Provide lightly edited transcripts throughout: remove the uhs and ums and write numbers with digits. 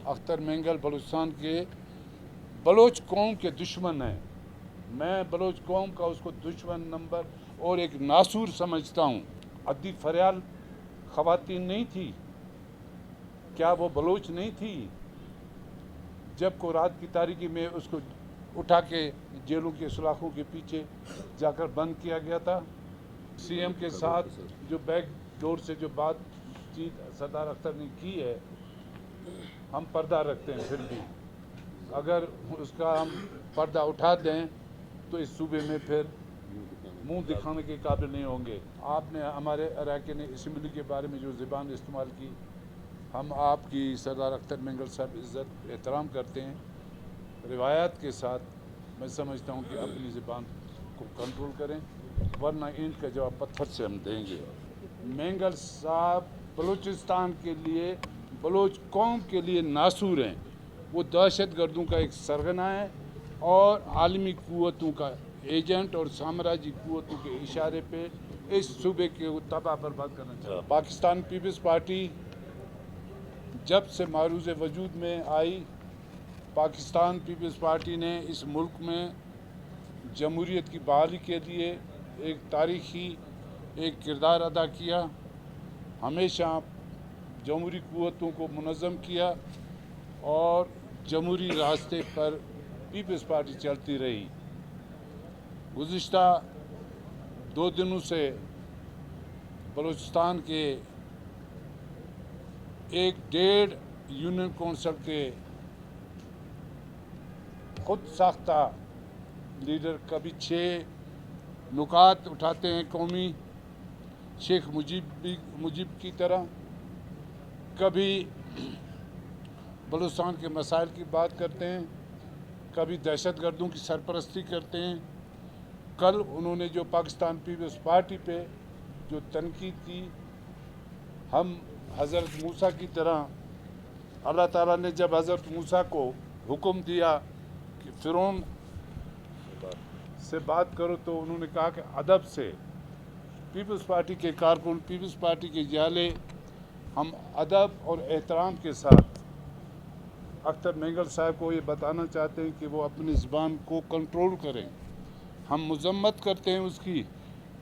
अख्तर मेंगल बलूचिस्तान के बलोच कौम के दुश्मन हैं। मैं बलोच कौम का उसको दुश्मन नंबर और एक नासूर समझता हूँ। अद्दी फरियाल ख़वातीन नहीं थी, क्या वो बलोच नहीं थी? जब को रात की तारीकी में उसको उठा के जेलों के सुलाखों के पीछे जाकर बंद किया गया था। सीएम के साथ जो बैक डोर से जो बातचीत सरदार अख्तर ने की है, हम पर्दा रखते हैं, फिर भी अगर उसका हम पर्दा उठा दें तो इस सूबे में फिर मुंह दिखाने के काबिल नहीं होंगे। आपने हमारे अरकान असम्बली के बारे में जो ज़बान इस्तेमाल की, हम आपकी सरदार अख्तर मेंगल साहब इज़्ज़त एहतराम करते हैं। रिवायात के साथ मैं समझता हूँ कि अपनी ज़बान को कंट्रोल करें, वरना ईंट का जवाब पत्थर से हम देंगे। मेंगल साहब बलूचिस्तान के लिए, बलोच कौम के लिए नासूर हैं। वो दहशत गर्दों का एक सरगना है और आलमी क़ुव्वतों का एजेंट और साम्राज्य क़ुव्वतों के इशारे पे इस सूबे के तबाह बर्बाद करना चाहते हैं। पाकिस्तान पीपल्स पार्टी जब से मारूज़ वजूद में आई, पाकिस्तान पीपल्स पार्टी ने इस मुल्क में जमहूरियत की बहाली के लिए एक तारीख़ी एक किरदार अदा किया। हमेशा जमहूरी क़ुव्वतों को मुनज़्ज़म किया और जमहूरी रास्ते पर पीपल्स पार्टी चलती रही। गुज़िश्ता 2 दिनों से बलूचिस्तान के 1.5 यूनियन कौंसिल के खुद साख्ता लीडर कभी 6 नुकात उठाते हैं कौमी, शेख मुजीब की तरह, कभी बलूचिस्तान के मसाइल की बात करते हैं, कभी दहशत गर्दों की सरपरस्ती करते हैं। कल उन्होंने जो पाकिस्तान पीपल्स पार्टी पे जो तनकीद की, हम हज़रत मूसा की तरह, अल्लाह ताला ने जब हज़रत मूसा को हुक्म दिया कि फ़िरौन से बात करो, तो उन्होंने कहा कि अदब से। पीपल्स पार्टी के कारकुन, पीपल्स पार्टी के जाले, हम अदब और एहतराम के साथ अख्तर मेंगल साहब को ये बताना चाहते हैं कि वो अपनी ज़बान को कंट्रोल करें। हम मज़म्मत करते हैं उसकी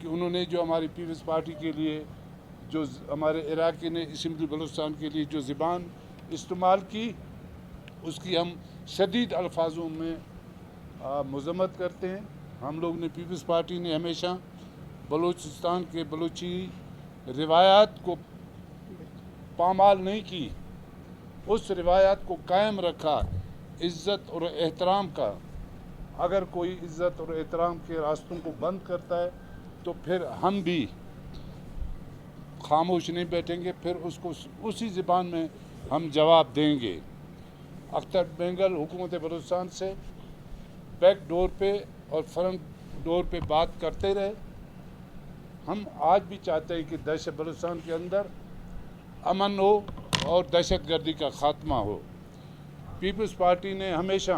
कि उन्होंने जो हमारी पीपल्स पार्टी के लिए, जो हमारे अरकान असम्बली बलूचिस्तान के लिए जो ज़बान इस्तेमाल की, उसकी हम शदीद अल्फाजों में मज़म्मत करते हैं। हम लोग ने, पीपल्स पार्टी ने हमेशा बलूचिस्तान के बलूची रिवायात को पामाल नहीं की, उस रिवायात को कायम रखा, इज़्ज़त और एहतराम का। अगर कोई इज़्ज़त और एहतराम के रास्तों को बंद करता है तो फिर हम भी खामोश नहीं बैठेंगे, फिर उसको उसी ज़बान में हम जवाब देंगे। अख्तर मेंगल हुकूमत बलूचिस्तान से बैक डोर पे और फ्रंट डोर पे बात करते रहे। हम आज भी चाहते हैं कि दहशत बलूचिस्तान के अंदर अमन हो और दहशत गर्दी का ख़ात्मा हो। पीपल्स पार्टी ने हमेशा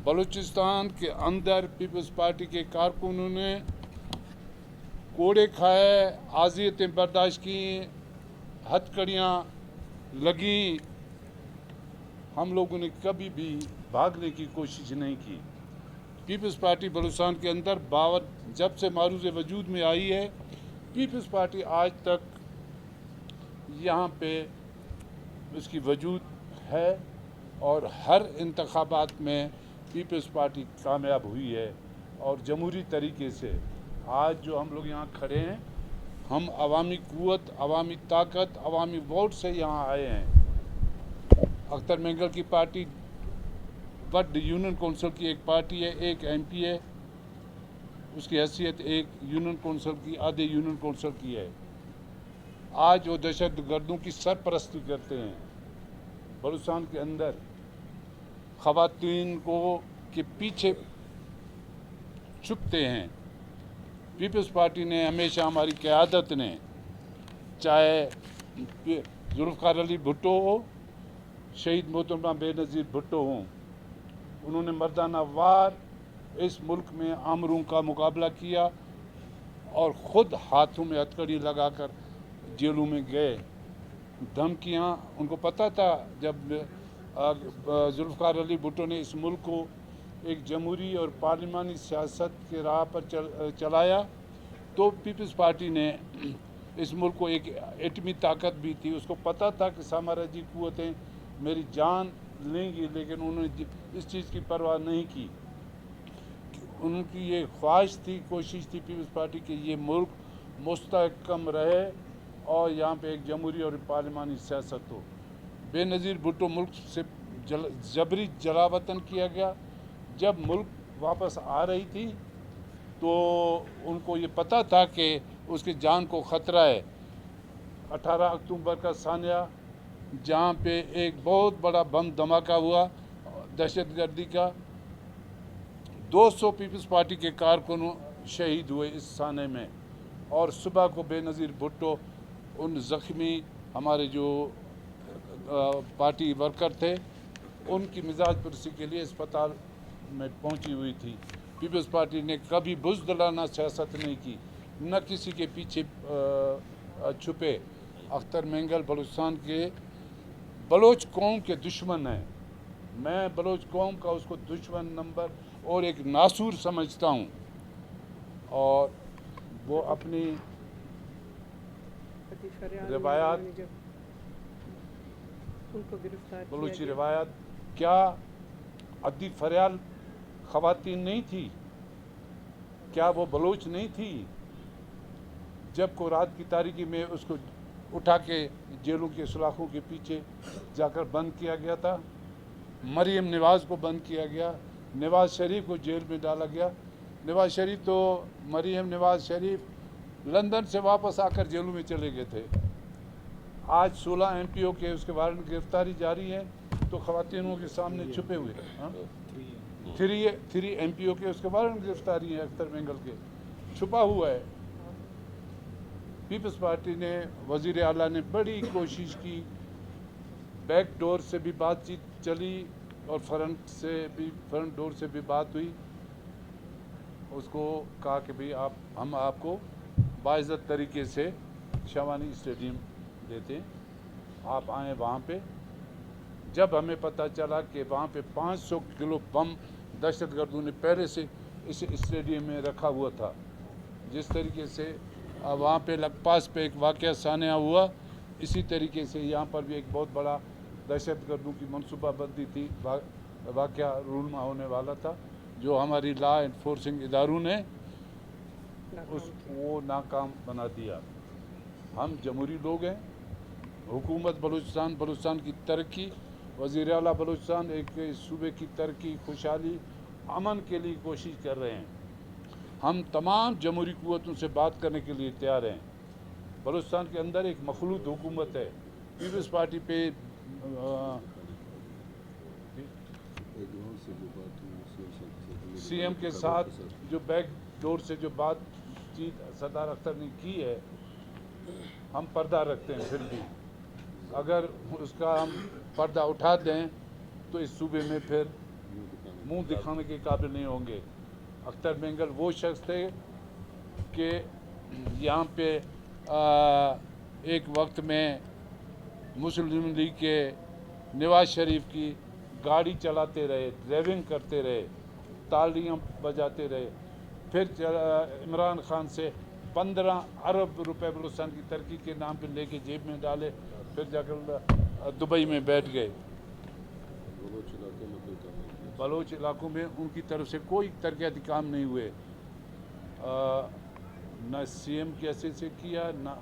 बलूचिस्तान के अंदर, पीपल्स पार्टी के कारकुनों ने कोड़े खाए, आज़ियतें बर्दाश्त की, हथकड़ियाँ लगी, हम लोगों ने कभी भी भागने की कोशिश नहीं की। पीपल्स पार्टी बलूचिस्तान के अंदर जब से मारूज़ वजूद में आई है, पीपल्स पार्टी आज तक यहाँ पे उसकी वजूद है और हर इंतखाबात में पीपल्स पार्टी कामयाब हुई है। और जमहूरी तरीके से आज जो हम लोग यहाँ खड़े हैं, हम अवामी क़ुव्वत, अवामी ताकत, अवामी वोट से यहाँ आए हैं। अख्तर मेंगल की पार्टी बट यूनियन कौंसिल की एक पार्टी है, एक MP है, उसकी हैसियत एक यूनियन कौंसिल की, आधे यूनियन कौंसिल की है। आज वो दहशत गर्दों की सरपरस्ती करते हैं। बलूचिस्तान के अंदर ख़वातीन को के पीछे छुपते हैं। पीपल्स पार्टी ने हमेशा, हमारी क़यादत ने, चाहे ज़ुल्फ़िकार अली भुट्टो हो, शहीद मोहतरमा बेनज़ीर भुट्टो हों, उन्होंने मर्दाना वार इस मुल्क में आमरों का मुकाबला किया और ख़ुद हाथों में हथकड़ी लगाकर जेलों में गए। धमकियाँ, उनको पता था जब जुल्फ़िकार अली भुट्टो ने इस मुल्क को एक जमहूरी और पार्लिमानी सियासत के राह पर चलाया, तो पीपल्स पार्टी ने इस मुल्क को एक एटमी ताकत भी थी, उसको पता था कि साम्राज्यवादी कुव्वतें मेरी जान लेंगी, लेकिन उन्होंने इस चीज़ की परवाह नहीं की। उनकी ये ख्वाहिश थी, कोशिश थी पीपल्स पार्टी कि ये मुल्क मुस्तहकम रहे और यहाँ पे एक जमहूरी और पार्लिमानी सियासत हो। बेनज़ीर भुट्टो मुल्क से जबरी जलावतन किया गया। जब मुल्क वापस आ रही थी तो उनको ये पता था कि उसकी जान को ख़तरा है। 18 अक्टूबर का सानिया जहाँ पे एक बहुत बड़ा बम धमाका हुआ दहशतगर्दी का, 200 पीपल्स पार्टी के कारकुन शहीद हुए इस साने में। और सुबह को बेनज़ीर भुट्टो उन ज़ख्मी हमारे जो पार्टी वर्कर थे उनकी मिजाज पुरसी के लिए अस्पताल में पहुंची हुई थी। पीपल्स पार्टी ने कभी बुज़दिलाना सियासत नहीं की, न किसी के पीछे छुपे। अख्तर मेंगल बलूचिस्तान के बलोच कौम के दुश्मन हैं। मैं बलोच कौम का उसको दुश्मन नंबर और एक नासूर समझता हूँ, और वो अपनी रिवायात, बलूची रिवायात, क्या अद्दी फरियाल ख़वातीन नहीं थी? क्या वो बलोच नहीं थी? जब को रात की तारीकी में उसको उठा के जेलों के सलाखों के पीछे जाकर बंद किया गया था। मरियम नवाज़ को बंद किया गया, नवाज़ शरीफ को जेल में डाला गया। नवाज़ शरीफ तो मरियम नवाज़ शरीफ लंदन से वापस आकर जेलों में चले गए थे। आज 16 MPO के उसके वारंट गिरफ्तारी जारी है, तो ख़वातीनों के सामने छुपे हुए थ्री MPO के उसके वारंट गिरफ्तारी है, अख्तर मेंगल के छुपा हुआ है। पीपल्स पार्टी ने, वज़ीर आला ने बड़ी कोशिश की, बैक डोर से भी बातचीत चली और फ्रंट डोर से भी बात हुई। उसको कहा कि भाई हम आपको बाइज़्ज़त तरीके से शवानी स्टेडियम देते हैं, आप आएँ वहाँ पे। जब हमें पता चला कि वहाँ पे 500 किलो बम दहशतगर्दों ने पहले से इस स्टेडियम में रखा हुआ था, जिस तरीके से वहाँ पे लखपास पे एक वाक़या सानिया हुआ, इसी तरीके से यहाँ पर भी एक बहुत बड़ा दहशतगर्दों की मनसूबाबंदी थी। वाक़या रूनमा होने वाला था, जो हमारी लॉ एनफोर्सिंग इदारों ने वो नाकाम बना दिया। हम जमहूरी लोग हैं, हुकूमत बलूचिस्तान की तरक्की, वज़ीर आला बलूचिस्तान एक सूबे की तरक्की, खुशहाली, अमन के लिए कोशिश कर रहे हैं। हम तमाम जमहूरी कुव्वतों से बात करने के लिए तैयार हैं। बलूचिस्तान के अंदर एक मखलूत हुकूमत है। पीपल्स पार्टी पे CM के साथ जो बैक डोर से जो बातचीत सरदार अख्तर ने की है, हम पर्दा रखते हैं। फिर भी अगर उसका हम पर्दा उठा दें तो इस सूबे में फिर मुंह दिखाने के काबिल नहीं होंगे। अख्तर मेंगल वो शख्स थे कि यहाँ पे एक वक्त में मुस्लिम लीग के नवाज शरीफ की गाड़ी चलाते रहे, ड्राइविंग करते रहे, तालियां बजाते रहे। फिर इमरान खान से 15 अरब रुपए बलूचिस्तान की तरक्की के नाम पे लेके जेब में डाले, फिर जाकर दुबई में बैठ गए। बलोच इलाकों में उनकी तरफ से कोई तरक्याती काम नहीं हुए, न CM की हैसियत से किया, न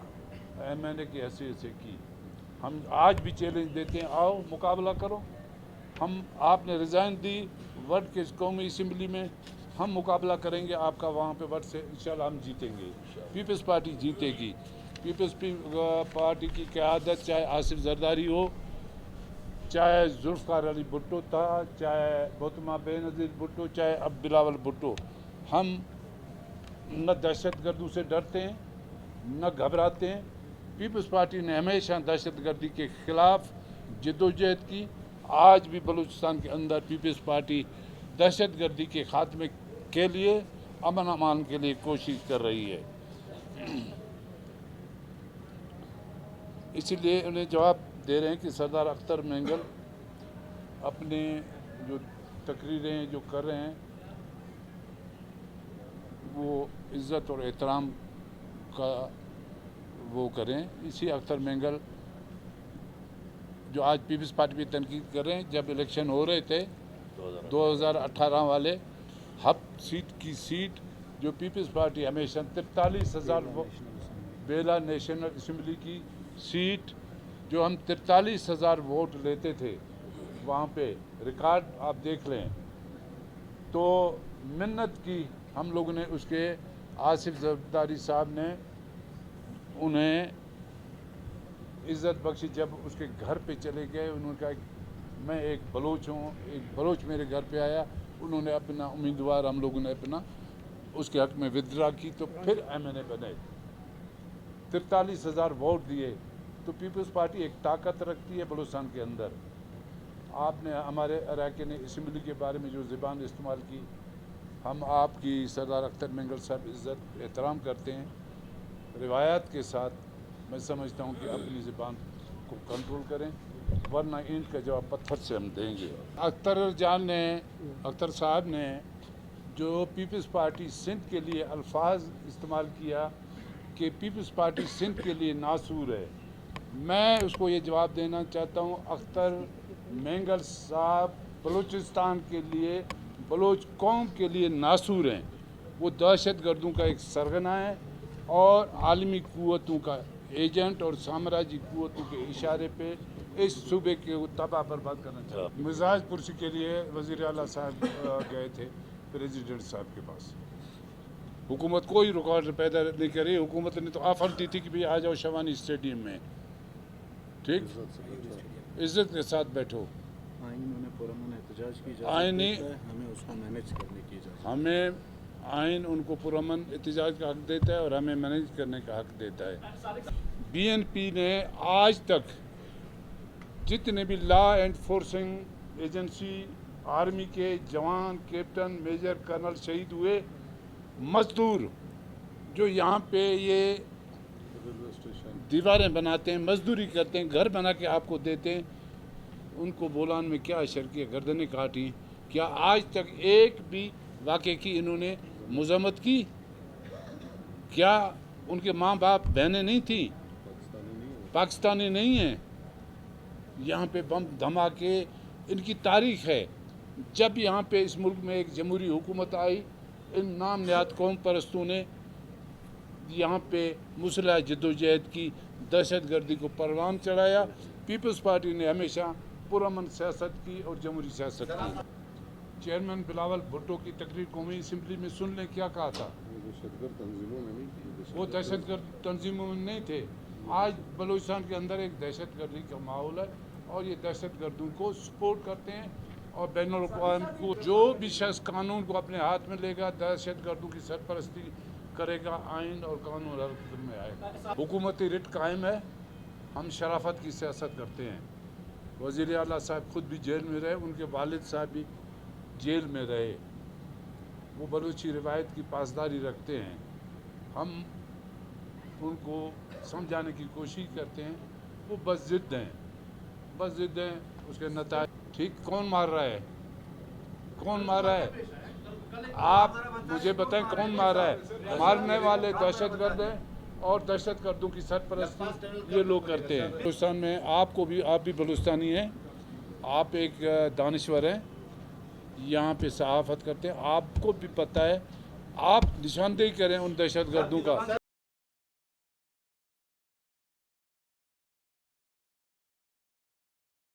MNA की हैसियत से की। हम आज भी चैलेंज देते हैं, आओ मुकाबला करो। आपने रिज़ाइन दी वर्ड के कौमी असम्बली में, हम मुकाबला करेंगे आपका वहाँ पे वर्ड से, इंशाल्लाह हम जीतेंगे। पीपल्स पार्टी जीतेगी। पीपल्स पार्टी की क़यादत चाहे आसिफ जरदारी हो, चाहे जुल्फ़िकार अली भुट्टो था, चाहे मोहतरमा बेनज़ीर भुट्टो, चाहे अब बिलावल भुट्टो, हम न दहशतगर्दों से डरते हैं न घबराते हैं। पीपल्स पार्टी ने हमेशा दहशतगर्दी के ख़िलाफ़ जद्दोजहद की। आज भी बलूचिस्तान के अंदर पीपल्स पार्टी दहशतगर्दी के ख़ात्मे के लिए, अमन अमान के लिए कोशिश कर रही है। इसीलिए उन्हें जवाब दे रहे हैं कि सरदार अख्तर मेंगल اپنے جو تقریریں جو کر رہے ہیں وہ عزت اور احترام کا وہ کریں. اسی اختر مینگل جو آج پیپلز پارٹی پہ تنقید کر رہے ہیں، جب الیکشن ہو رہے تھے 2018 والے ہب سیٹ کی سیٹ جو پیپلز پارٹی ہمیشہ 43,000 بیلا نیشنل اسمبلی کی سیٹ جو ہم 43,000 ووٹ لیتے تھے، وہاں پہ ریکارڈ آپ دیکھ لیں. تو منت کی ہم لوگوں نے اس کے آصف زرداری صاحب نے انہیں عزت بخشی. جب اس کے گھر پہ چلے گئے، انہوں نے کہا میں ایک بلوچ ہوں، ایک بلوچ میرے گھر پہ آیا، انہوں نے اپنا امیدوار ہم لوگوں نے اپنا اس کے حق میں ودرا کی، تو پھر MNA بنے. 43,000 ووٹ دیے. تو پیپلز پارٹی ایک طاقت رکھتی ہے بلوچستان کے اندر. آپ نے ہمارے اراکین اسمبلی کے بارے میں جو زبان استعمال کی، ہم آپ کی سردار اختر مینگل صاحب عزت احترام کرتے ہیں. روایات کے ساتھ میں سمجھتا ہوں کہ اپنی زبان کو کنٹرول کریں، ورنہ اینٹ کا جواب پتھر سے ہم دیں گے. اختر صاحب نے جو پیپلز پارٹی سندھ کے لیے الفاظ استعمال کیا کہ پیپلز پارٹی سندھ کے لیے ناسور ہے، میں اس کو یہ جواب دینا چاہتا ہوں. اختر مینگل صاحب بلوچستان کے لیے، بلوچ قوم کے لیے ناسور ہیں. وہ دہشت گردوں کا ایک سرغنہ ہے اور عالمی قوتوں کا ایجنٹ اور سامراجی قوتوں کے اشارے پہ اس صوبے کے تباہ برباد کرنا چاہتے ہیں. مزاج پرسی کے لیے وزیر اعلیٰ صاحب گئے تھے پریزیڈنٹ صاحب کے پاس. حکومت کوئی رکاوٹ پیدا نہیں کری. حکومت نے تو آفر دی تھی کہ بھی آ جاؤ شوانی اسٹیڈیم میں، ٹھیک، عزت کے ساتھ بیٹھو. آئینی ہمیں اس کو مینیج کرنے کی اجازت، ہمیں آئین ان کو پرامن احتجاج کا حق دیتا ہے اور ہمیں مینیج کرنے کا حق دیتا ہے. BNP نے آج تک جتنے بھی لا انفورسنگ ایجنسی، آرمی کے جوان، کیپٹن، میجر، کرنل شہید ہوئے، مزدور جو یہاں پہ یہ دیواریں بناتے ہیں، مزدوری کرتے ہیں، گھر بنا کے آپ کو دیتے ہیں، ان کو بولان میں کیا اشر کیا، گردنیں کاٹی. کیا آج تک ایک بھی واقعے کی انہوں نے مذمت کی؟ کیا ان کے ماں باپ بہنیں نہیں تھیں؟ پاکستانی نہیں ہیں؟ یہاں پہ بم دھماکے ان کی تاریخ ہے. جب یہاں پہ اس ملک میں ایک جمہوری حکومت آئی، ان نام نہاد قوم پرستوں نے یہاں پہ مسلح جدوجہد کی، دہشت گردی کو پروان چڑھایا. پیپلز پارٹی نے ہمیشہ پرامن سیاست کی اور جمہوری سیاست کی. چیئرمین بلاول بھٹو کی تقریر قومی اسمبلی میں سن لیں کیا کہا تھا. وہ دہشت گرد تنظیموں میں نہیں تھے. آج بلوچستان کے اندر ایک دہشت گردی کا ماحول ہے اور یہ دہشت گردوں کو سپورٹ کرتے ہیں. اور بین الاقوام کو جو بھی شخص قانون کو اپنے ہاتھ میں لے گا، دہشت گردوں کی سرپرستی کرے گا، آئین اور قانون حرکت میں آئے گا. حکومتی رٹ قائم ہے. ہم شرافت کی سیاست کرتے ہیں. وزیر اعلیٰ صاحب خود بھی جیل میں رہے، ان کے والد صاحب بھی جیل میں رہے. وہ بلوچی روایت کی پاسداری رکھتے ہیں. ہم ان کو سمجھانے کی کوشش کرتے ہیں. وہ بس ضد ہیں، بس ضد ہیں. اس کے نتائج ٹھیک. کون مار رہا ہے؟ کون مار رہا ہے؟ آپ مجھے بتائیں کون مار رہا ہے؟ مارنے والے دہشت گرد ہیں اور دہشت گردوں کی سرپرستی یہ لوگ کرتے ہیں. بلوچستان میں آپ بھی بلوچستانی ہیں، آپ ایک دانشور ہیں، یہاں پہ صحافت کرتے ہیں، آپ کو بھی پتہ ہے. آپ نشاندہی کریں ان دہشت گردوں کا.